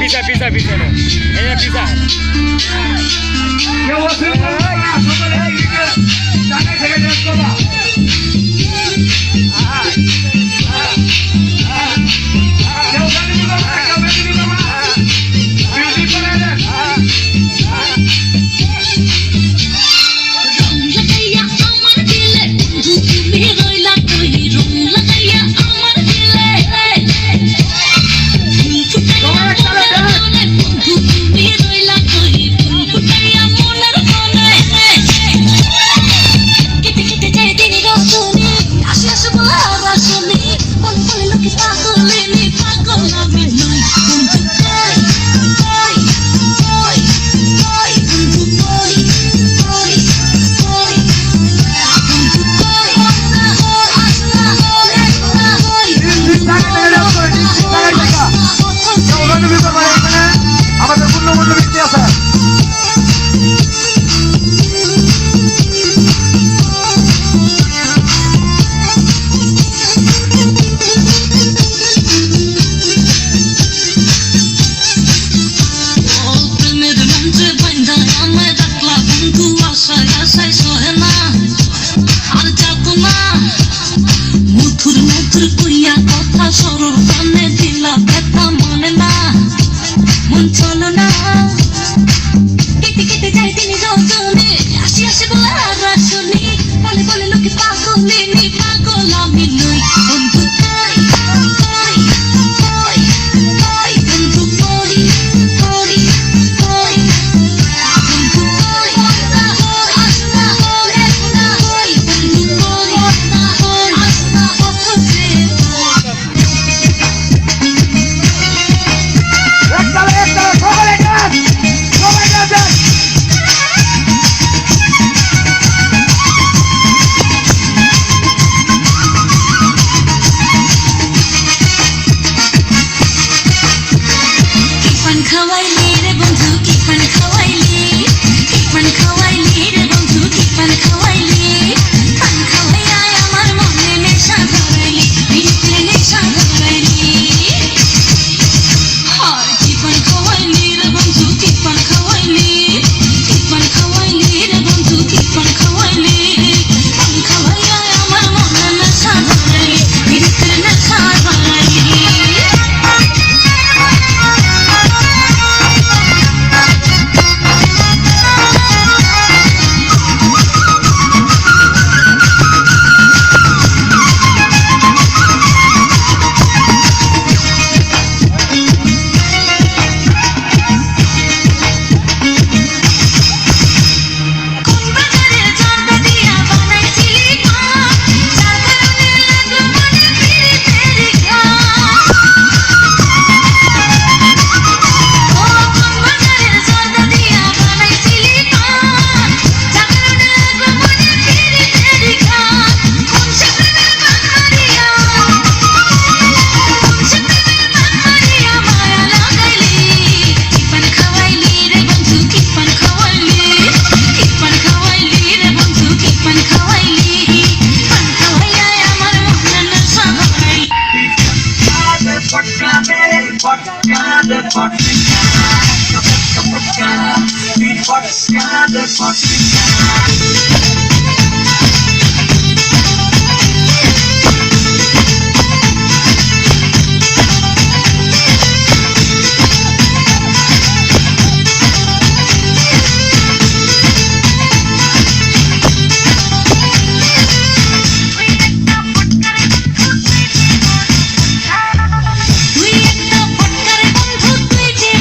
পিছা পিছা পিছা এই পিছা কেউ আছে জায়গা থেকে ড্রেস করবা কেউ গাড়ি দিবা কেউ গাড়ি দিবা মিউজিক করে দেন তুই একটা পটকারে বন্ধু তুই যে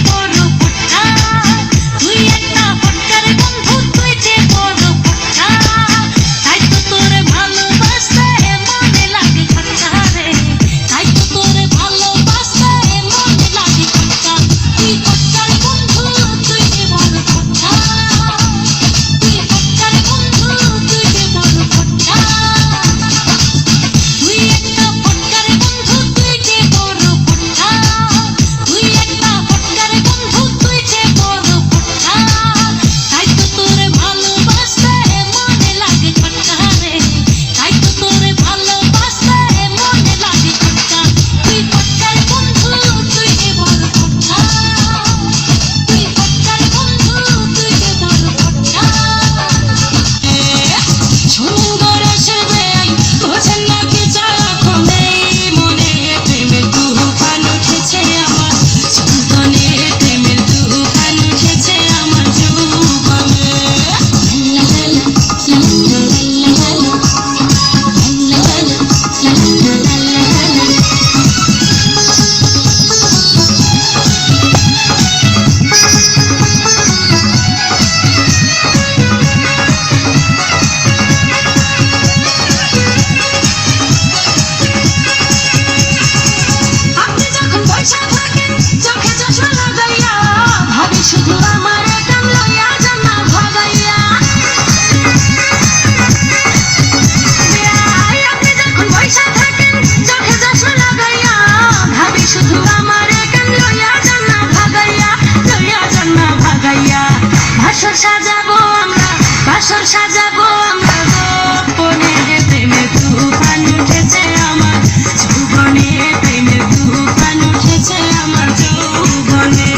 বাসর সাজাবো আমরা, বাসর সাজাবো আমরা গোপনে। প্রেমের তুফান উঠেছে আমার যৌবনে, প্রেমের তুফান উঠেছে আমার যৌবনে।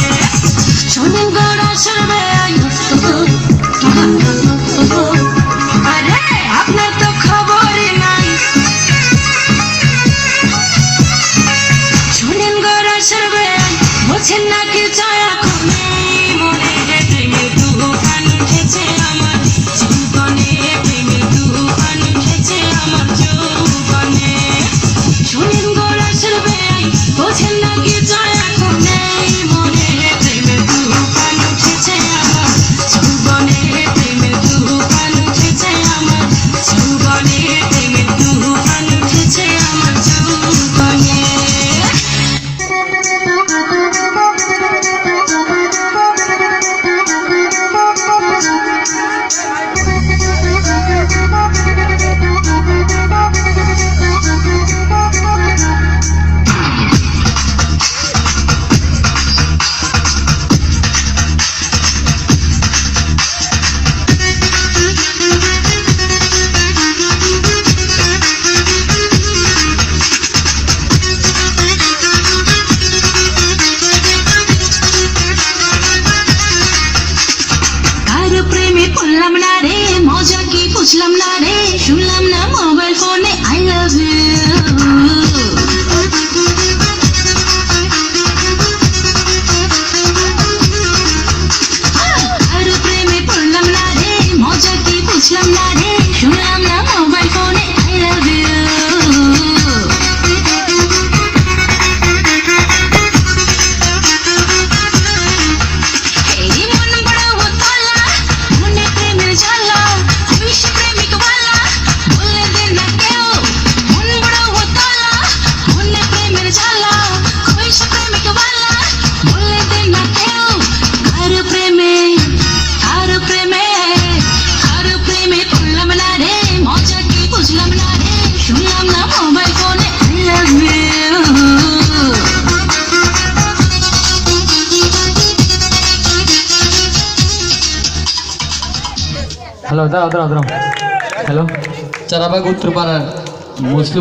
শোনেন গড়া সরবে আরে আপনার তো খবরই নাই। শোনেন গড়া সরবে বলছেন নাকি চায়া খুনে মনে। প্রেমের তুফান উঠেছে আমার যৌবনে, প্রেমের তুফান উঠেছে আমার যৌবনে। শোনেন গড়া সরবে বলছেন নাকি চায়া খুনে মনে। প্রেমের তুফান উঠেছে আমার যৌবনে, প্রেমের তুফান উঠেছে আমার যৌবনে, প্রেমের তুফান উঠেছে আমার যৌবনে। কারো প্রেমে পড়লাম না রে, মজা কি বুঝলাম না রে, শুনলাম না মোবাইল ফোনে আই লাভ ইউ। কারো প্রেমে পড়লাম না রে, মজা কি বুঝলাম না রে, শুনলাম না মোবাইল ফোনে আই লাভ ইউ। এই মন বড় উতলা, মনে প্রেমের জ্বালা, আমি সে প্রেমিক বালা, বলে দে না কেউ। মন বড় উতলা, মনে প্রেমের জ্বালা, আমি সে প্রেমিক বালা, বলে দে না কেউ। কার প্রেমে, কার প্রেমে, কার প্রেমে পড়লাম না রে, মজা কি বুঝলাম না রে, শুনলাম না মোবাইল ফোনে আই লাভ ইউ। হ্যালো, দাঁড়াও দাঁড়াও দাঁড়াও। হ্যালো, চারাবাগ উত্তরপাড়ার মুসলিম